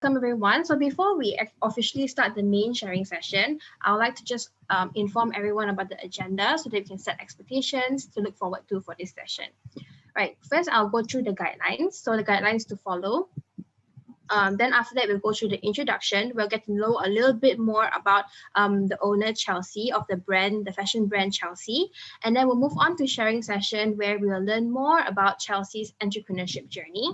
Welcome everyone. So before we officially start the main sharing session, I would like to just inform everyone about the agenda so that we can set expectations to look forward to for this session. Right, first I'll go through the guidelines. So the guidelines to follow. Then after that, we'll go through the introduction. We'll get to know a little bit more about the owner, Chealsie, of the brand, the fashion brand Chealsie. And then we'll move on to sharing session where we will learn more about Chealsie's entrepreneurship journey.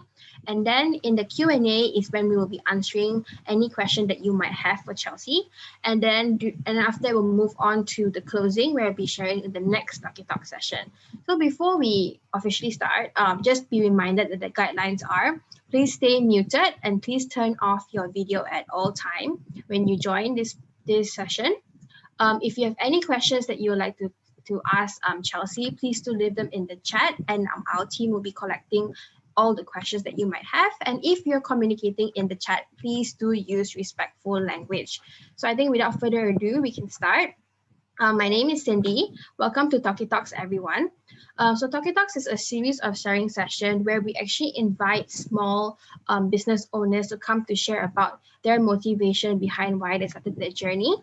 And then in the Q&A is when we will be answering any question that you might have for Chealsie. And then after that, we'll move on to the closing where we'll be sharing in the next Tauke Talk session. So before we officially start, just be reminded that the guidelines are: please stay muted and please turn off your video at all time when you join this session. If you have any questions that you would like to ask Chealsie, please do leave them in the chat, and our team will be collecting all the questions that you might have. And if you're communicating in the chat, please do use respectful language. So I think without further ado, we can start. My name is Cindy. Welcome to Tauke Talks, everyone. So Tauke Talks is a series of sharing sessions where we actually invite small business owners to come to share about their motivation behind why they started their journey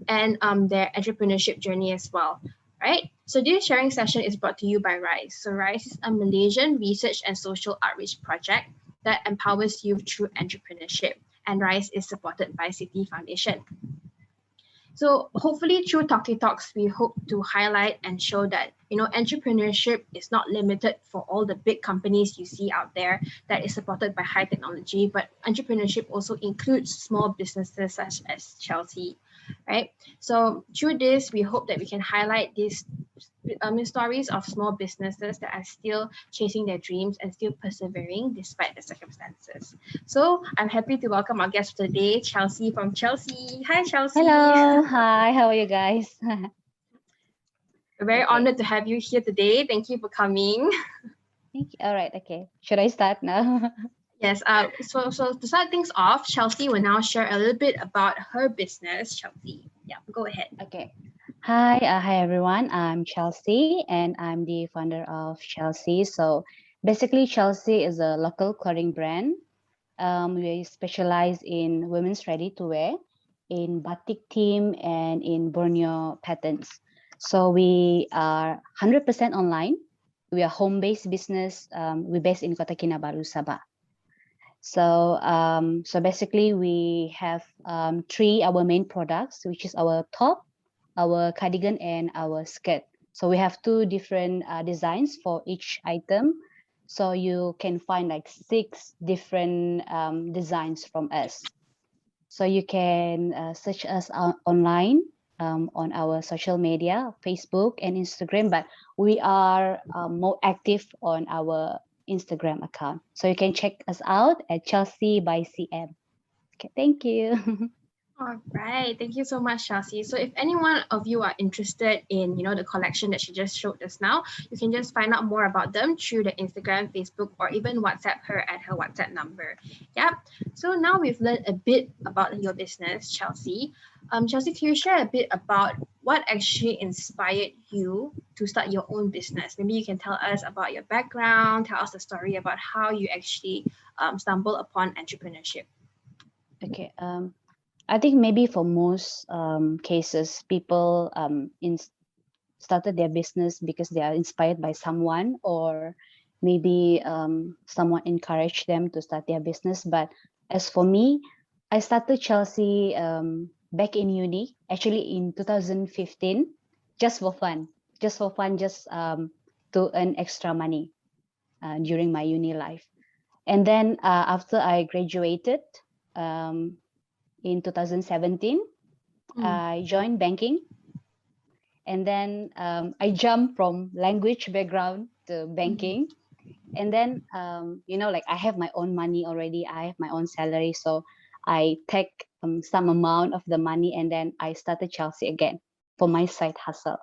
and their entrepreneurship journey as well. Right? So this sharing session is brought to you by RYSE. So RYSE is a Malaysian research and social outreach project that empowers youth through entrepreneurship. And RYSE is supported by Citi Foundation. So hopefully through Tauke Talks, we hope to highlight and show that, entrepreneurship is not limited for all the big companies you see out there that is supported by high technology, but entrepreneurship also includes small businesses such as Chealsie, right? So through this, we hope that we can highlight these stories of small businesses that are still chasing their dreams and still persevering despite the circumstances. So I'm happy to welcome our guest for today, Chealsie from Chealsie. Hi, Chealsie. Hello. Hi. How are you guys? We're very honored to have you here today. Thank you for coming. Thank you. All right. Okay. Should I start now? Yes. So to start things off, Chealsie will now share a little bit about her business. Chealsie, yeah, go ahead. Okay. Hi everyone. I'm Chealsie, and I'm the founder of Chealsie. So basically, Chealsie is a local clothing brand. We specialize in women's ready-to-wear, in batik theme, and in borneo patterns. So we are 100% online. We are home-based business. We're based in Kota Kinabalu, Sabah. So basically we have our main products, which is our top, our cardigan, and our skirt. So we have two different designs for each item. So you can find like 6 different designs from us. So you can search us online on our social media, Facebook and Instagram, but we are more active on our Instagram account. So you can check us out at Chealsie by CM. Okay, thank you. All right, thank you so much, Chealsie. So if any one of you are interested in, the collection that she just showed us now, you can just find out more about them through the Instagram, Facebook, or even WhatsApp her at her WhatsApp number. Yeah. So now we've learned a bit about your business, Chealsie. Chealsie, can you share a bit about what actually inspired you to start your own business? Maybe you can tell us about your background, tell us the story about how you actually stumbled upon entrepreneurship. Okay. I think maybe for most cases, people started their business because they are inspired by someone, or maybe someone encouraged them to start their business. But as for me, I started Chealsie back in uni, actually in 2015, just for fun, just to earn extra money during my uni life. And then after I graduated, in 2017, I joined banking, and then I jumped from language background to banking, and then like I have my own money already, I have my own salary, so I take some amount of the money, and then I started Chealsie again for my side hustle.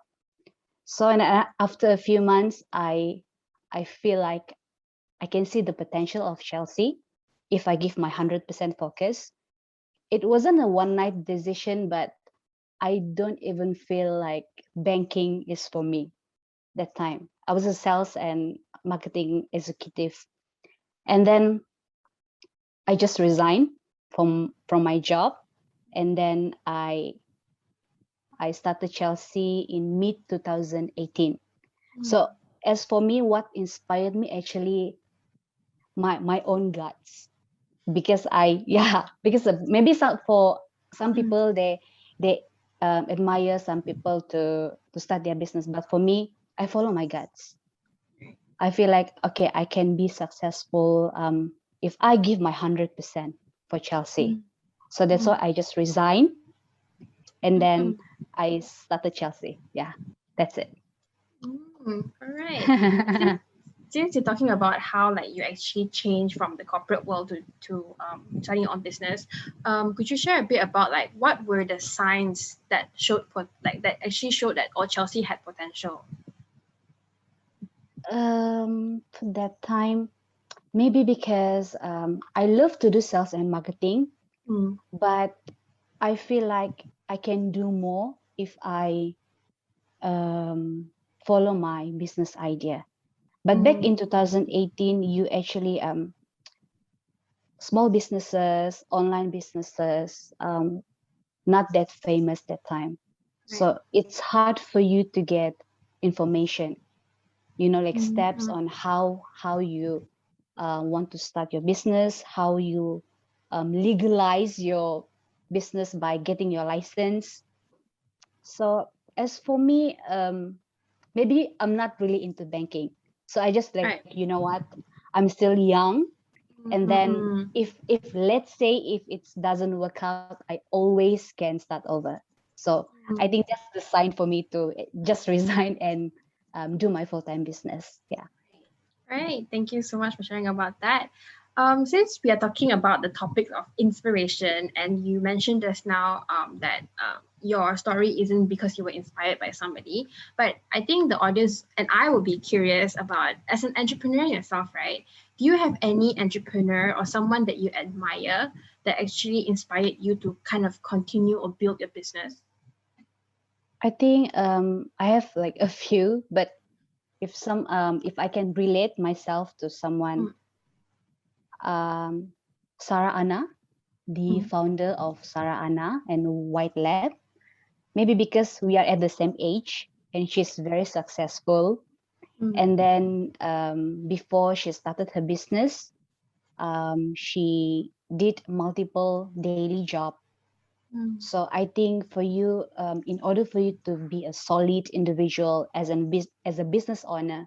So and after a few months, I feel like I can see the potential of Chealsie if I give my 100% focus. It wasn't a one-night decision, but I don't even feel like banking is for me that time. I was a sales and marketing executive. And then I just resigned from my job, and then I started Chealsie in mid 2018. So as for me, what inspired me actually my own guts, because because maybe for some people they admire some people to start their business, but for me, I follow my guts. I feel like, okay, I can be successful if I give my 100% for Chealsie. So that's why I just resigned, and then I started Chealsie. Yeah, that's it. All right. Since you're talking about how like you actually changed from the corporate world to starting your own business, could you share a bit about like what were the signs that that actually showed that Chealsie had potential? For that time, maybe because I love to do sales and marketing, but I feel like I can do more if I follow my business idea. But back in 2018, you actually small businesses, online businesses, not that famous that time. So it's hard for you to get information, like steps on how you want to start your business, how you legalize your business by getting your license. So as for me, maybe I'm not really into banking. So I just like, you know what, I'm still young. And then if let's say if it doesn't work out, I always can start over. So I think that's the sign for me to just resign and do my full-time business. Yeah. Right. Thank you so much for sharing about that. Since we are talking about the topic of inspiration, and you mentioned just now that your story isn't because you were inspired by somebody, but I think the audience and I will be curious about, as an entrepreneur yourself, right? Do you have any entrepreneur or someone that you admire that actually inspired you to kind of continue or build your business? I think I have like a few, but if I can relate myself to someone, Sarah Anna, the founder of Sarah Anna and White Lab, maybe because we are at the same age and she's very successful. And then before she started her business, she did multiple daily job. So I think for you, in order for you to be a solid individual as a business owner,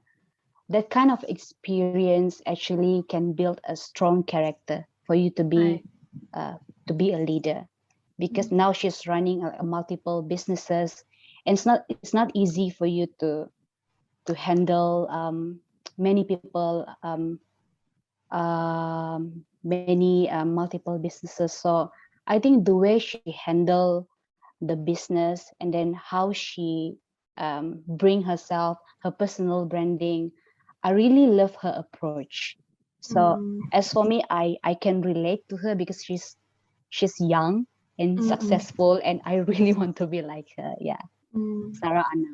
that kind of experience actually can build a strong character for you to be a leader. Because now she's running multiple businesses, and it's not easy for you to handle many people, many multiple businesses. So I think the way she handle the business, and then how she bring herself, her personal branding, I really love her approach. So as for me, I can relate to her because she's young and successful, and I really want to be like her. Yeah, Sarah Anna.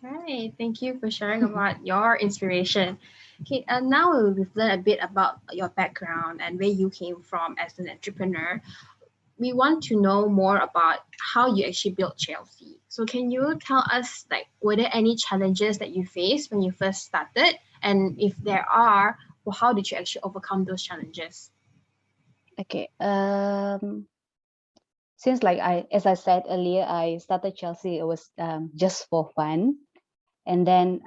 Right. Thank you for sharing about your inspiration. Okay, and now we've learned a bit about your background and where you came from as an entrepreneur. We want to know more about how you actually built Chealsie. So can you tell us, like, were there any challenges that you faced when you first started? And if there are, well, how did you actually overcome those challenges? Okay. Since like as I said earlier, I started Chealsie. It was just for fun, and then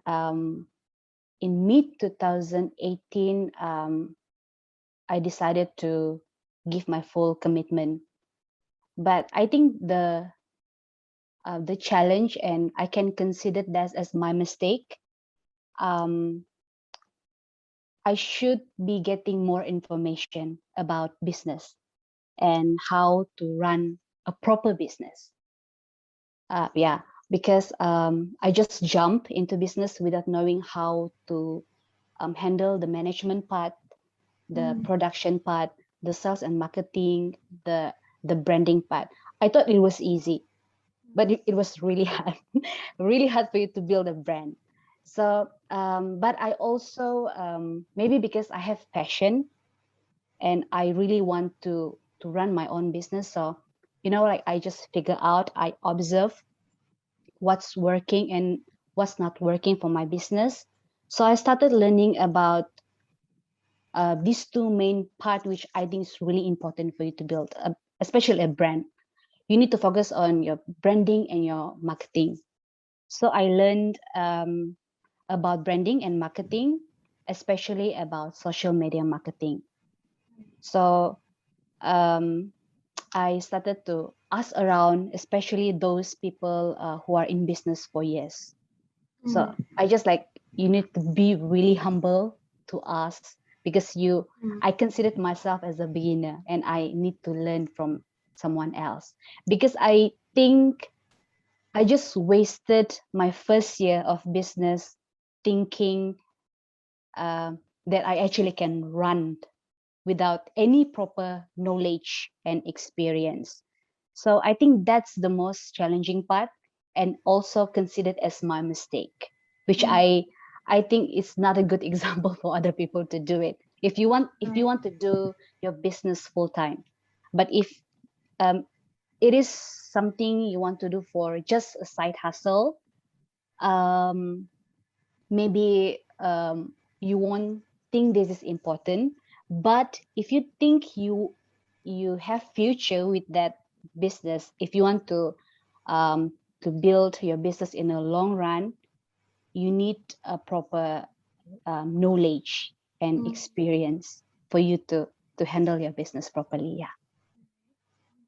in mid 2018, I decided to give my full commitment. But I think the challenge, and I can consider that as my mistake. I should be getting more information about business and how to run a proper business. Yeah, because I just jump into business without knowing how to handle the management part, the production part, the sales and marketing, the branding part. I thought it was easy, but it was really hard, really hard for you to build a brand. So, but I also maybe because I have passion and I really want to to run my own business. So, like I just figure out, I observe what's working and what's not working for my business. So I started learning about these two main part, which I think is really important for you to build, especially a brand. You need to focus on your branding and your marketing. So I learned about branding and marketing, especially about social media marketing. So I started to ask around, especially those people who are in business for years. So I just like, you need to be really humble to ask, because I considered myself as a beginner and I need to learn from someone else, because I think I just wasted my first year of business thinking that I actually can run without any proper knowledge and experience. So I think that's the most challenging part, and also considered as my mistake, which I think is not a good example for other people to do it. If you want to do your business full time, but if it is something you want to do for just a side hustle, um, maybe you won't think this is important. But if you think you have future with that business, if you want to build your business in a long run, you need a proper knowledge and experience for you to handle your business properly. Yeah.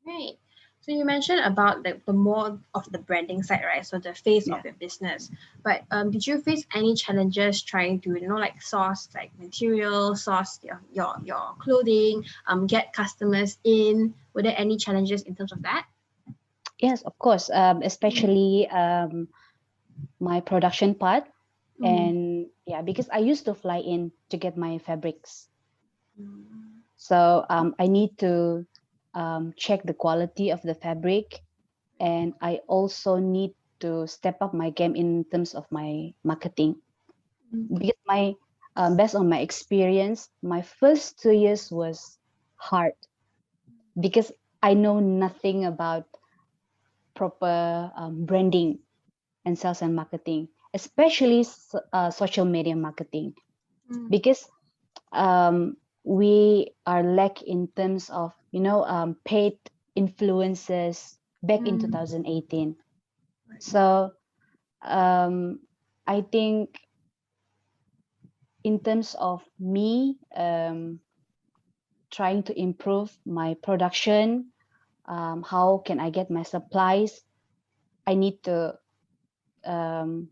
Right. So you mentioned about the more of the branding side, right? So the face of Yeah. your business. But did you face any challenges trying to, like source like material, source your clothing, get customers in? Were there any challenges in terms of that? Yes, of course. Especially my production part. And yeah, because I used to fly in to get my fabrics. So I need to check the quality of the fabric, and I also need to step up my game in terms of my marketing, because my based on my experience, my first 2 years was hard because I know nothing about proper branding and sales and marketing, especially social media marketing, because we are lack in terms of paid influencers back in 2018. So I think in terms of me trying to improve my production, how can I get my supplies, I need um,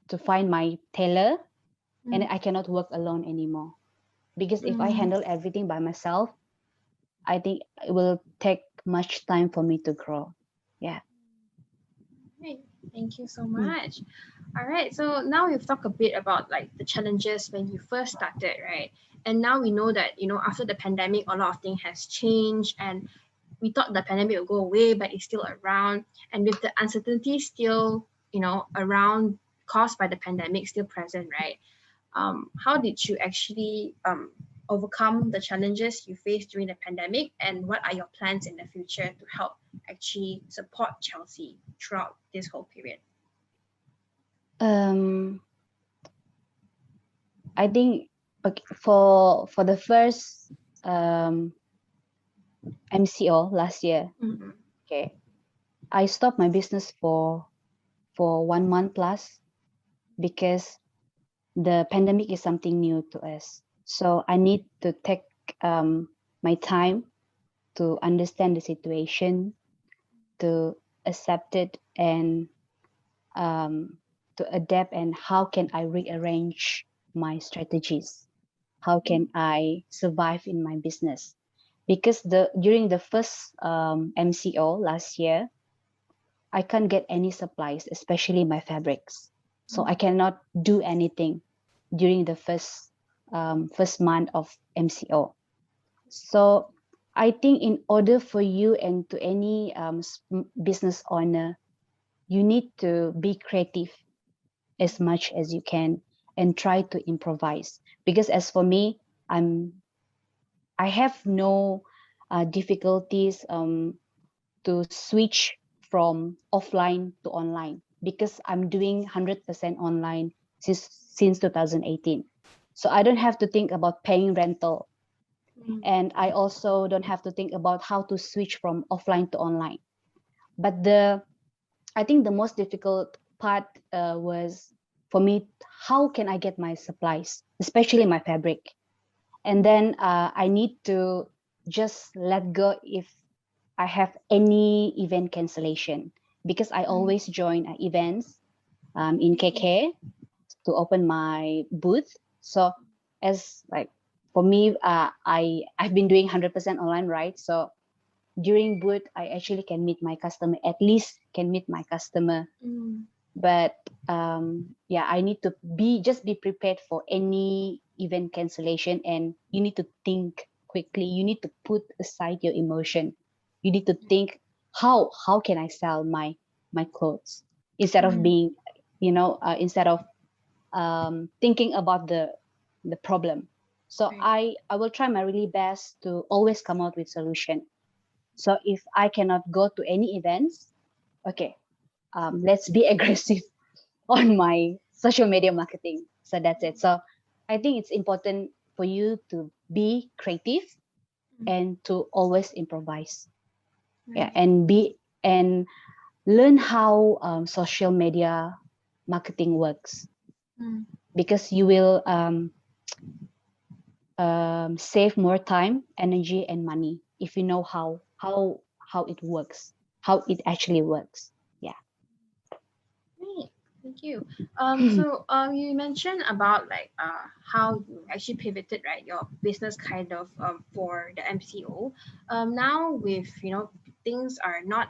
to find my tailor, and I cannot work alone anymore, because if I handle everything by myself, I think it will take much time for me to grow. Yeah. Great. Thank you so much. All right. So now we've talked a bit about like the challenges when you first started, right? And now we know that, after the pandemic, a lot of things has changed, and we thought the pandemic would go away, but it's still around. And with the uncertainty still, around caused by the pandemic still present, right? How did you actually overcome the challenges you faced during the pandemic, and what are your plans in the future to help actually support Chealsie throughout this whole period? I think for the first MCO last year, okay, I stopped my business for 1 month plus, because the pandemic is something new to us. So I need to take my time to understand the situation, to accept it, and to adapt, and how can I rearrange my strategies, how can I survive in my business. Because during the first MCO last year, I can't get any supplies, especially my fabrics, so I cannot do anything during the first month of MCO. So I think in order for you and to any business owner, you need to be creative as much as you can and try to improvise. Because as for me, I have no difficulties to switch from offline to online, because I'm doing 100% online since 2018. So I don't have to think about paying rental, and I also don't have to think about how to switch from offline to online. But I think the most difficult part was for me, how can I get my supplies, especially my fabric? And then I need to just let go if I have any event cancellation, because I always join events in KK to open my booth. So as like for me, I've been doing 100% online, right? So during booth, I actually can meet my customer, at least can meet my customer. But yeah, I need to be prepared for any event cancellation, and you need to think quickly. You need to put aside your emotion. You need to think, how can I sell my clothes, instead of being, instead of thinking about the problem. So I will try my really best to always come out with solution. So if I cannot go to any events, okay, let's be aggressive on my social media marketing. So that's it. So I think it's important for you to be creative and to always improvise. Yeah, and learn how social media marketing works, because you will save more time, energy, and money if you know how it works, how it actually works. Yeah. Great, thank you. So you mentioned about like how you actually pivoted, right, your business kind of for the MCO. Now with things are not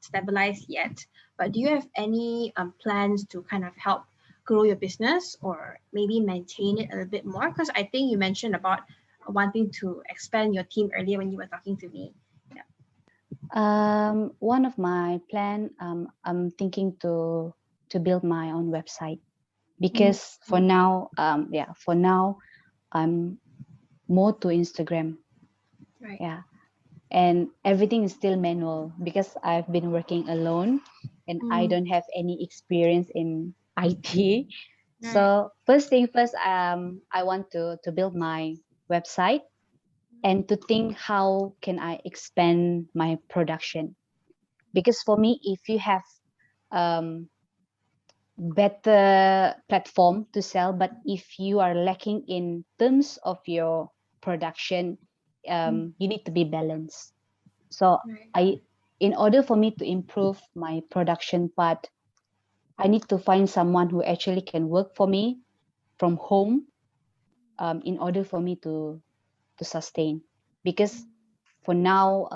stabilized yet, but do you have any plans to kind of help grow your business or maybe maintain it a little bit more? Because I think you mentioned about wanting to expand your team earlier when you were talking to me. Yeah. One of my plan, I'm thinking to build my own website, because for now, for now, I'm more to Instagram. Right. Yeah, and everything is still manual because I've been working alone, and I don't have any experience in IT. So first thing first, I want to build my website and to think how can I expand my production. Because for me, if you have um, better platform to sell, but if you are lacking in terms of your production, you need to be balanced. So in order for me to improve my production part, I need to find someone who actually can work for me from home, in order for me to sustain. Because for now,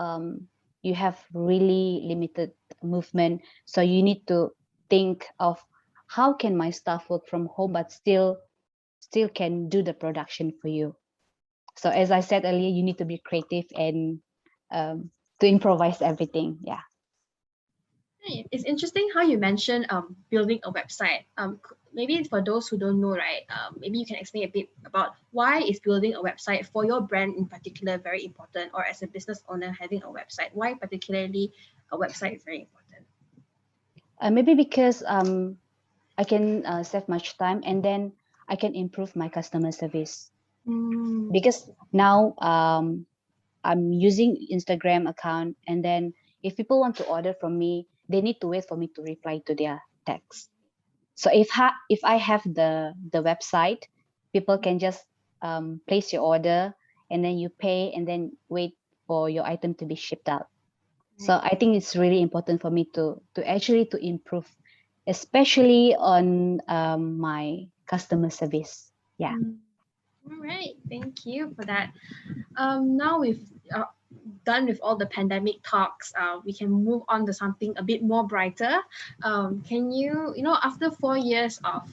you have really limited movement, so you need to think of how can my staff work from home but still can do the production for you. So as I said earlier, you need to be creative and to improvise everything. Yeah. It's interesting how you mentioned building a website. Maybe for those who don't know, right? Maybe you can explain a bit about why is building a website for your brand in particular very important, or as a business owner having a website, why particularly a website is very important. Maybe because I can save much time, and then I can improve my customer service. Because now I'm using Instagram account, and then if people want to order from me, they need to wait for me to reply to their text. So if I have the website, people can just place your order, and then you pay, and then wait for your item to be shipped out. So I think it's really important for me to actually to improve, especially on my customer service. Yeah. All right, thank you for that. Now we've done with all the pandemic talks. We can move on to something a bit more brighter. Can after 4 years of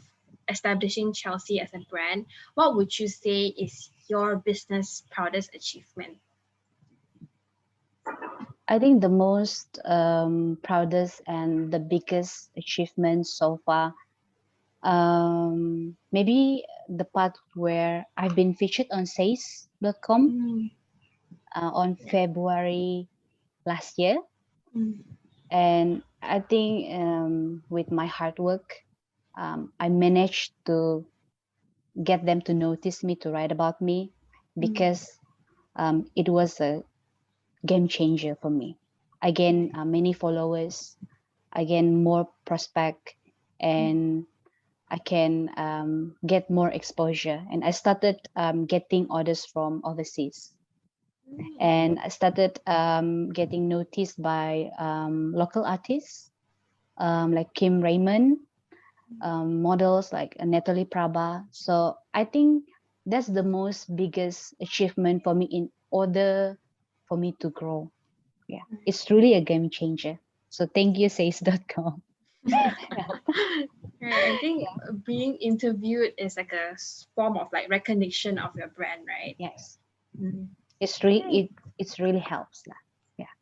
establishing Chealsie as a brand, what would you say is your business proudest achievement? I think the most proudest and the biggest achievement so far, maybe the part where I've been featured on says.com. on February last year. Mm. And I think with my hard work, I managed to get them to notice me, to write about me, because it was a game changer for me. I gained many followers, I gained more prospect, and I can get more exposure. And I started getting orders from overseas. And I started getting noticed by local artists like Kim Raymond, models like Natalie Prabha. So I think that's the most biggest achievement for me in order for me to grow. Yeah, it's really a game changer. So thank you, says.com. Right, I think Yeah. being interviewed is like a form of like recognition of your brand, right? Yes, Mm. it's really Right. it's really helps lah. Yeah.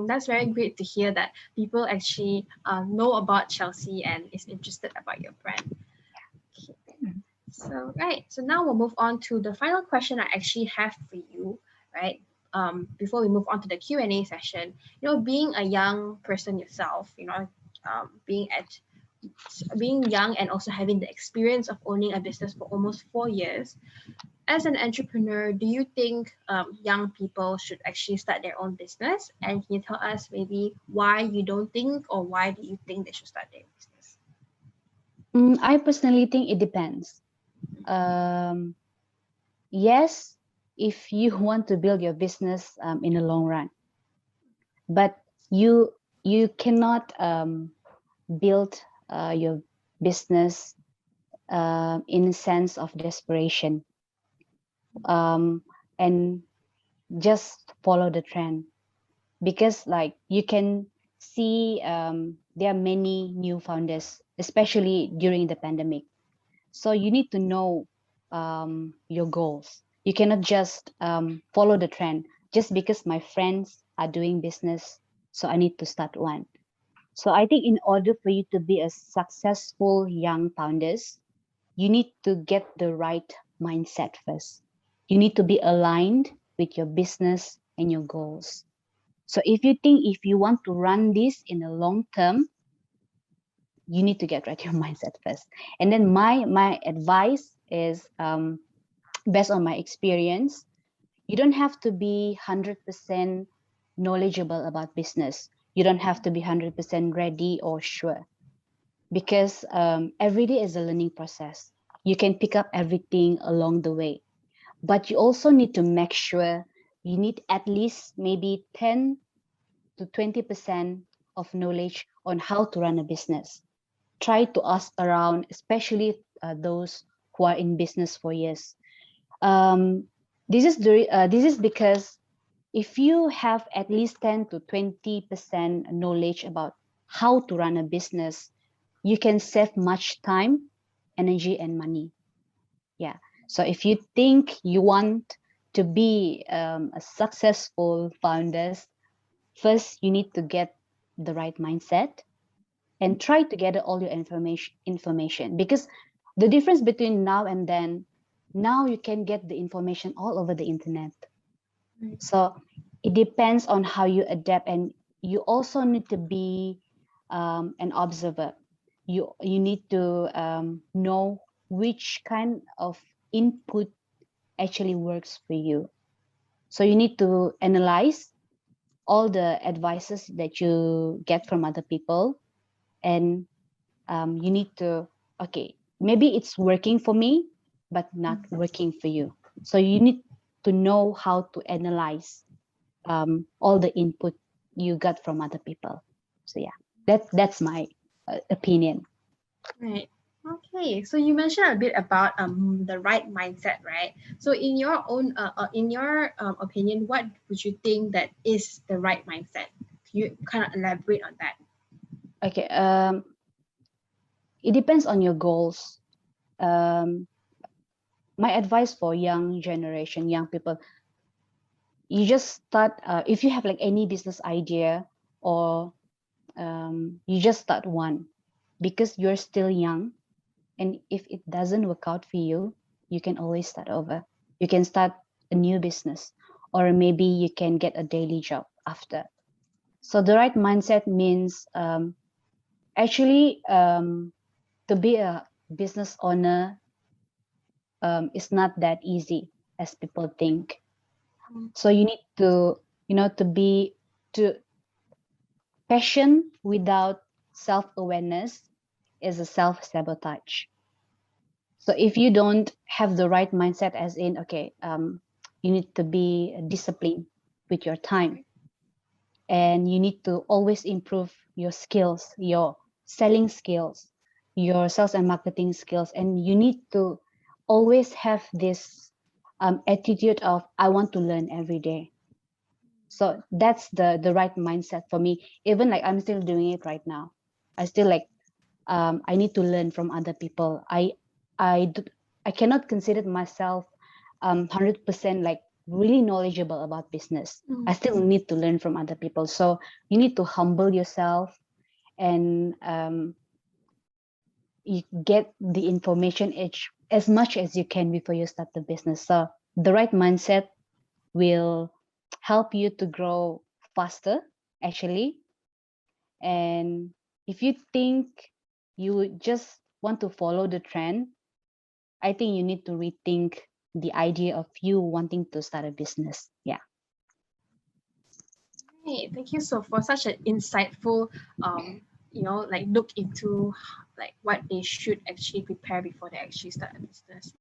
That's very great to hear that people actually know about Chealsie and is interested about your brand. Okay. Mhm. So right, so now we'll move on to the final question I actually have for you, right? Before we move on to the Q&A session, being a young person yourself, being young and also having the experience of owning a business for almost 4 years, as an entrepreneur, do you think young people should actually start their own business? And can you tell us maybe why you don't think, or why do you think they should start their business? I personally think it depends. Um, yes, if you want to build your business in the long run, but you cannot build your business in a sense of desperation, and just follow the trend, because like you can see there are many new founders, especially during the pandemic. So you need to know your goals. You cannot just follow the trend just because my friends are doing business, so I need to start one. So I think in order for you to be a successful young founders, you need to get the right mindset first. You need to be aligned with your business and your goals. So if you think if you want to run this in the long term, you need to get right your mindset first. And then my advice is based on my experience. You don't have to be 100% knowledgeable about business. You don't have to be 100% ready or sure, because every day is a learning process. You can pick up everything along the way, but you also need to make sure you need at least maybe 10 to 20% of knowledge on how to run a business. Try to ask around, especially those who are in business for years. This is because if you have at least 10 to 20% knowledge about how to run a business, you can save much time, energy, and money. Yeah. So if you think you want to be a successful founders, first you need to get the right mindset and try to gather all your information, because the difference between now and then, now you can get the information all over the internet. Right. So it depends on how you adapt, and you also need to be an observer. You need to know which kind of input actually works for you. So you need to analyze all the advices that you get from other people, and you need to, okay, maybe it's working for me but not working for you. So you need to know how to analyze all the input you got from other people. So yeah, that's my opinion. Right. Okay. So you mentioned a bit about the right mindset, right? So in your opinion, what would you think that is the right mindset? Can you kind of elaborate on that? Okay, it depends on your goals. um, my advice for young generation, young people, you just start, if you have like any business idea, or you just start one, because you're still young, and if it doesn't work out for you, you can always start over. You can start a new business, or maybe you can get a daily job after. So the right mindset means actually to be a business owner is not that easy as people think. So you need to, to be to passion without self-awareness is a self-sabotage. So if you don't have the right mindset, as in, okay, you need to be disciplined with your time, and you need to always improve your skills, your selling skills, your sales and marketing skills, and you need to always have this attitude of I want to learn every day. So that's the right mindset for me. Even like I'm still doing it right now. I still like I need to learn from other people. I I cannot consider myself 100% like really knowledgeable about business. I still need to learn from other people. So you need to humble yourself, and you get the information as much as you can before you start the business. So the right mindset will help you to grow faster, actually. And if you think you just want to follow the trend, I think you need to rethink the idea of you wanting to start a business. Yeah. Hey, thank you so for such an insightful, like look into like what they should actually prepare before they actually start a business.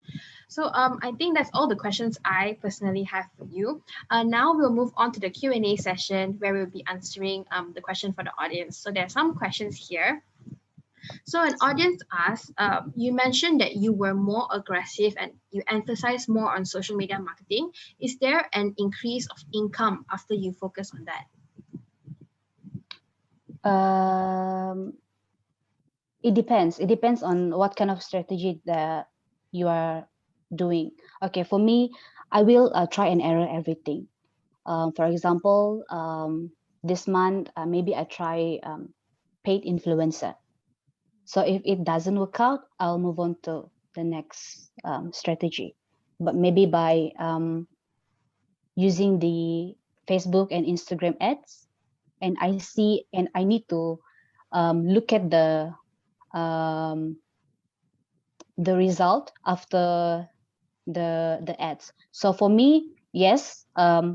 So I think that's all the questions I personally have for you. Now we'll move on to the Q&A session where we'll be answering the question for the audience. So there are some questions here. So an audience asked, you mentioned that you were more aggressive and you emphasize more on social media marketing. Is there an increase of income after you focus on that? It depends. It depends on what kind of strategy that you are doing. Okay, for me, I will try and error everything. For example, this month, maybe I try paid influencer. So if it doesn't work out, I'll move on to the next strategy. But maybe by using the Facebook and Instagram ads, and I need to look at um, the result after the ads. So for me, yes,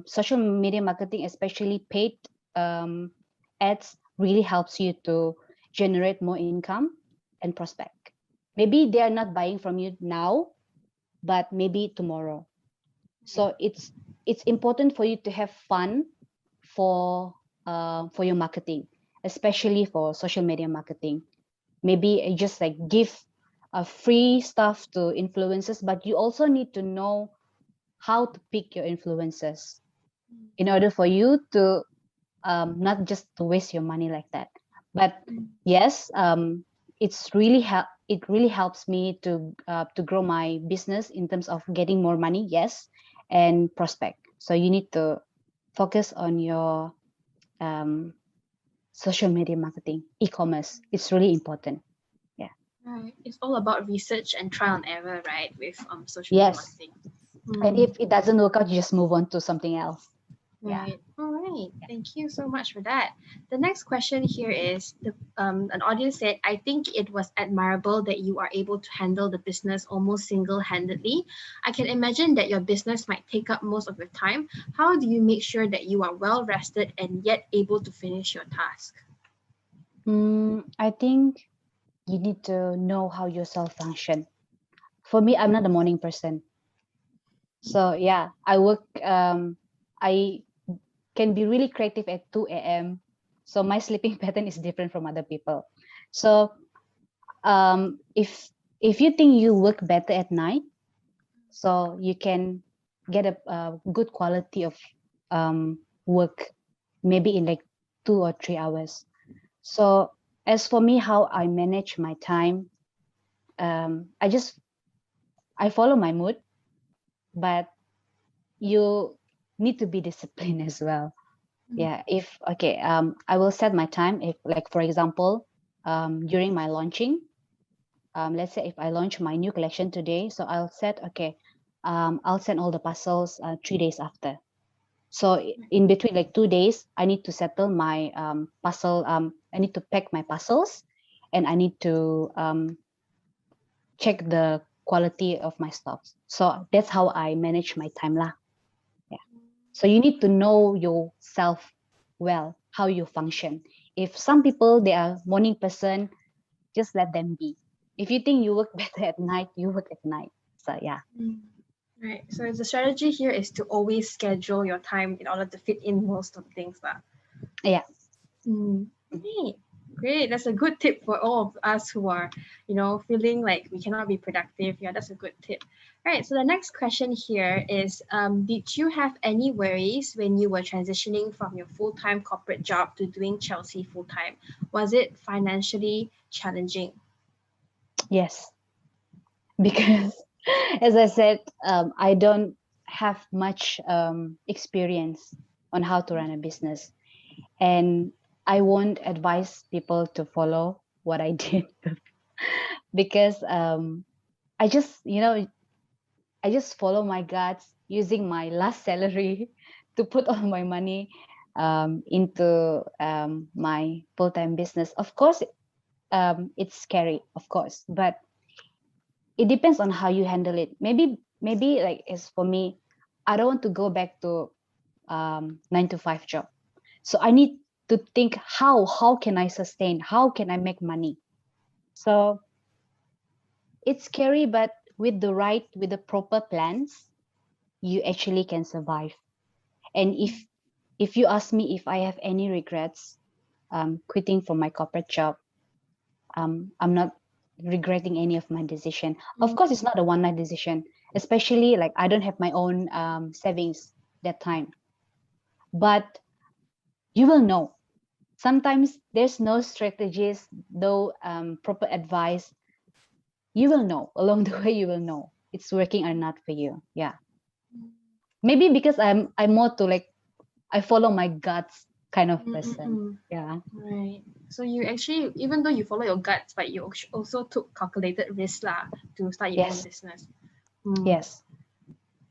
social media marketing, especially paid ads, really helps you to generate more income and prospect. Maybe they are not buying from you now, but maybe tomorrow. So it's important for you to have fun for your marketing, especially for social media marketing. Maybe just like give free stuff to influencers, but you also need to know how to pick your influencers in order for you to not just to waste your money like that. But yes, it really helps me to grow my business in terms of getting more money, yes, and prospect. So you need to focus on your social media marketing, e-commerce. It's really important. Yeah. Right. It's all about research and trial and error, right? With social media Yes. marketing. And if it doesn't work out, you just move on to something else. Yeah. Right. All right. Thank you so much for that. The next question here is an audience said, I think it was admirable that you are able to handle the business almost single-handedly. I can imagine that your business might take up most of your time. How do you make sure that you are well rested and yet able to finish your task? I think you need to know how your self function. For me, I'm not a morning person. So yeah, I can be really creative at 2 a.m. So my sleeping pattern is different from other people. So if you think you work better at night, so you can get a good quality of work, maybe in like 2 or 3 hours. So as for me, how I manage my time, I follow my mood, but you need to be disciplined as well. Yeah, if okay, I will set my time. If like for example, during my launching, let's say if I launch my new collection today, so I'll set okay, I'll send all the parcels 3 days after. So in between like 2 days, I need to settle my parcel. I need to pack my parcels, and I need to check the quality of my stocks. So that's how I manage my time lah. Yeah. So you need to know yourself well, how you function. If some people they are morning person, just let them be. If you think you work better at night, you work at night. So yeah. Right. So the strategy here is to always schedule your time in order to fit in most of the things lah. Yeah. Great. Great. That's a good tip for all of us who are, feeling like we cannot be productive. Yeah, that's a good tip. All right. So the next question here is, did you have any worries when you were transitioning from your full-time corporate job to doing Chealsie full-time? Was it financially challenging? Yes. Because as I said, I don't have much experience on how to run a business, and I won't advise people to follow what I did because I just I just follow my guts using my last salary to put all my money into my full-time business. Of course, it's scary, of course, but it depends on how you handle it. Maybe like as for me, I don't want to go back to 9 to 5 job. So I need to think how can I sustain? How can I make money? So it's scary, but with the proper plans, you actually can survive. And if you ask me if I have any regrets quitting from my corporate job, I'm not regretting any of my decision. Of course, it's not a one night decision, especially like I don't have my own savings that time. But you will know. Sometimes there's no strategies, no proper advice. You will know along the way. You will know it's working or not for you. Yeah, maybe because I'm more to like I follow my guts kind of person. Yeah. Right. So you actually, even though you follow your guts, but you also took calculated risks lah to start your own Yes. business. Yes.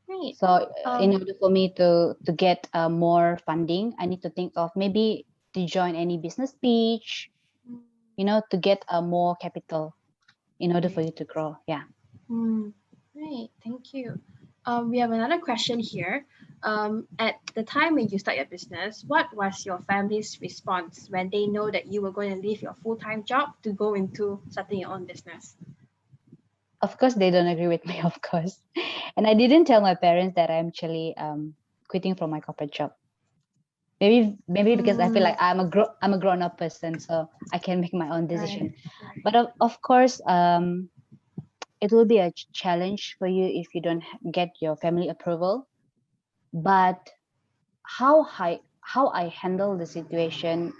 Great. So in order for me to get more funding, I need to think of maybe to join any business pitch, to get more capital in order for you to grow. Yeah. Great. Thank you. We have another question here. At the time when you start your business, what was your family's response when they know that you were going to leave your full-time job to go into starting your own business? Of course, they don't agree with me, of course. And I didn't tell my parents that I'm actually quitting from my corporate job. Maybe because I feel like I'm a grown up person, so I can make my own decision. Right. But of course, it will be a challenge for you if you don't get your family approval. But how I handle the situation,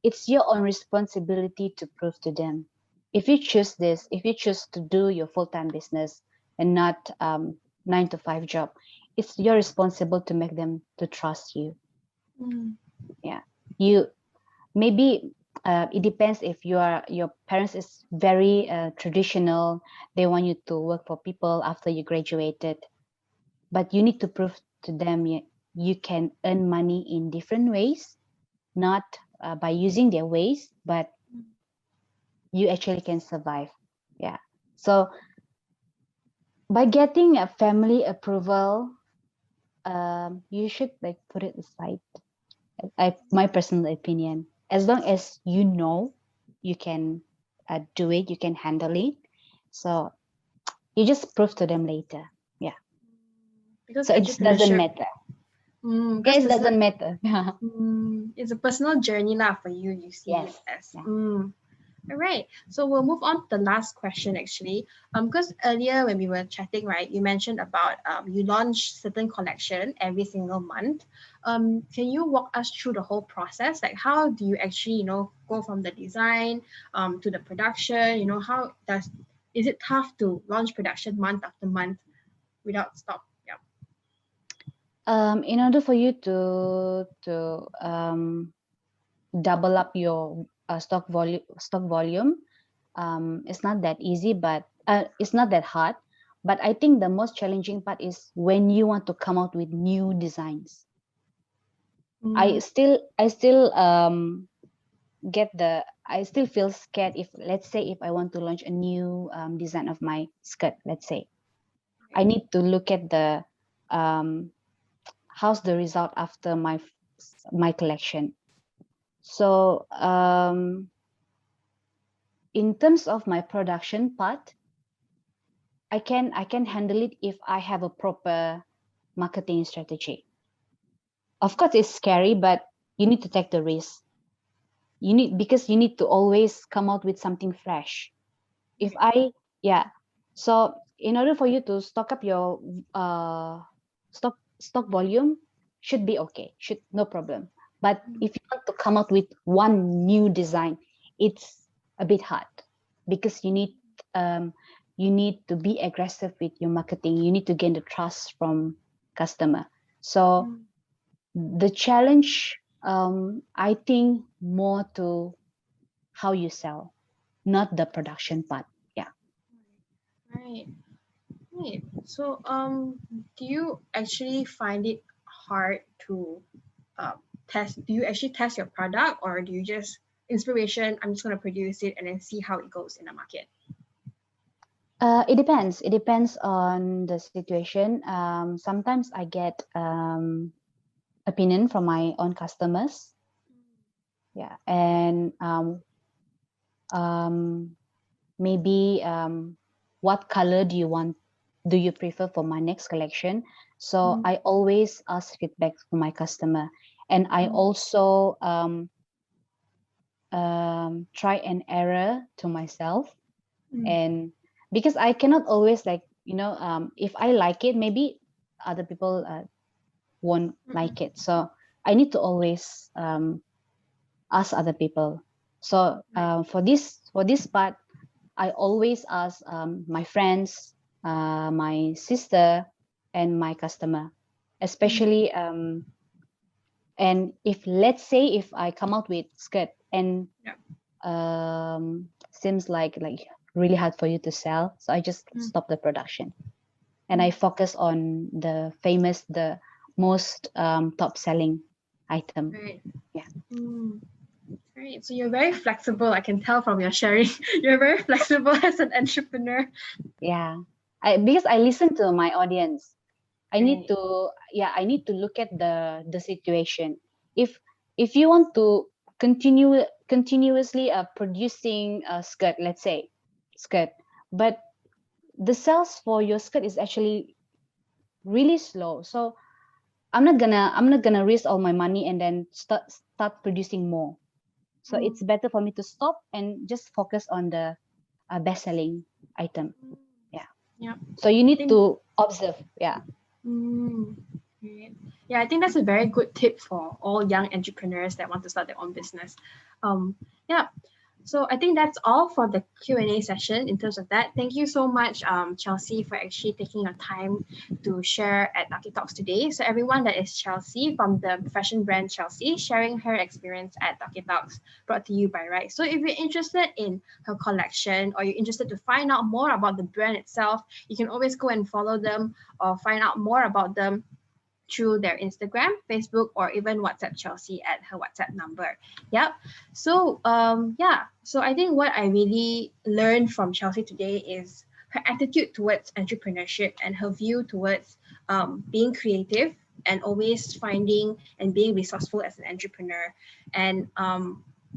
it's your own responsibility to prove to them. If you choose this, if you choose to do your full-time business and not 9 to 5 job, it's your responsible to make them to trust you. Yeah, you maybe it depends if your parents is very traditional. They want you to work for people after you graduated, but you need to prove to them you can earn money in different ways, not by using their ways, but you actually can survive. Yeah. So by getting a family approval, you should like put it aside. My personal opinion, as long as you know you can do it, you can handle it. So you just prove to them later. Yeah. Because So it doesn't matter. Yeah, it doesn't matter. It's a personal journey lah for you. You see Yes. it as. Yeah. All right, so we'll move on to the last question actually. Because earlier when we were chatting, right, you mentioned about you launch certain collection every single month. Can you walk us through the whole process? Like how do you actually, go from the design to the production? Is it tough to launch production month after month without stop? Yeah. In order for you to double up your stock volume, it's not that easy, but it's not that hard. But I think the most challenging part is when you want to come out with new designs. I still I still feel scared if, let's say, if I want to launch a new design of my skirt, let's say, I need to look at the how's the result after my collection. So in terms of my production part, I can handle it if I have a proper marketing strategy. Of course, it's scary, but you need to take the risk. Because you need to always come out with something fresh. So in order for you to stock up your stock volume, should be okay, no problem. But if you want to come out with one new design, it's a bit hard, because you need to be aggressive with your marketing. You need to gain the trust from customer. So the challenge, I think, more to how you sell, not the production part. Right. Right. So, do you actually find it hard to test? Do you actually test your product, or do you just inspiration? I'm just going to produce it and then see how it goes in the market. It depends. It depends on the situation. Sometimes I get opinion from my own customers. Yeah, and maybe what color do you prefer for my next collection? So I always ask feedback from my customer, and I also try and error to myself, and because I cannot always, like, if I like it, maybe other people won't like it. So I need to always ask other people. So for this part, I always ask my friends, my sister, and my customer, especially and if, let's say, if I come out with skirt and seems like really hard for you to sell, so I just stop the production, and I focus on the most top selling item. Right. Yeah. Right. So you're very flexible. I can tell from your sharing. You're very flexible as an entrepreneur. Yeah. Because I listen to my audience. I need Right. to look at the situation. If you want to continuously producing a skirt, let's say skirt, but the sales for your skirt is actually really slow, so I'm not gonna risk all my money and then start producing more. So it's better for me to stop and just focus on the best selling item. Yeah. So you need to observe. Yeah. Right. Yeah, I think that's a very good tip for all young entrepreneurs that want to start their own business. Yeah. So I think that's all for the Q&A session in terms of that. Thank you so much, Chealsie, for actually taking your time to share at Tauke Talks today. So everyone, that is Chealsie from the fashion brand Chealsie, sharing her experience at Tauke Talks, brought to you by RYSE. So if you're interested in her collection, or you're interested to find out more about the brand itself, you can always go and follow them or find out more about them through their Instagram, Facebook, or even WhatsApp Chealsie at her WhatsApp number. Yep. So so I think what I really learned from Chealsie today is her attitude towards entrepreneurship and her view towards being creative and always finding and being resourceful as an entrepreneur. And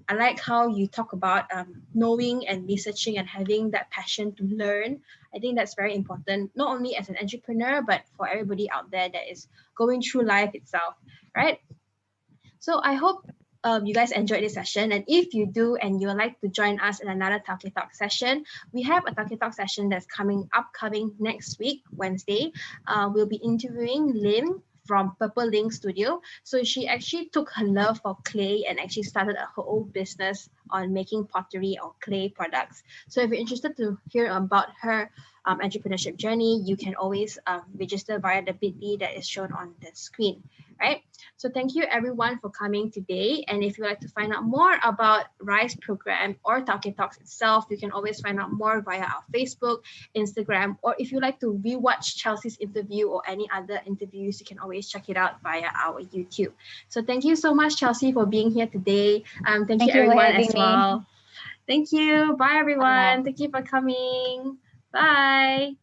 I like how you talk about knowing and researching and having that passion to learn. I think that's very important, not only as an entrepreneur, but for everybody out there that is going through life itself, right? So I hope you guys enjoyed this session. And if you do and you would like to join us in another Tauke Talk session, we have a Tauke Talk session that's upcoming next week, Wednesday. We'll be interviewing Lim from Purple Link Studio. So she actually took her love for clay and actually started her own business on making pottery or clay products. So if you're interested to hear about her entrepreneurship journey, you can always register via the bit.ly that is shown on the screen. right? So thank you everyone for coming today. And if you'd like to find out more about RYSE program or Tauke Talks itself, you can always find out more via our Facebook, Instagram, or if you like to rewatch Chealsie's interview or any other interviews, you can always check it out via our YouTube. So thank you so much, Chealsie, for being here today. Thank you Thank you for everyone having as me. well. Thank you. Bye Bye. everyone. Thank you for coming. Bye.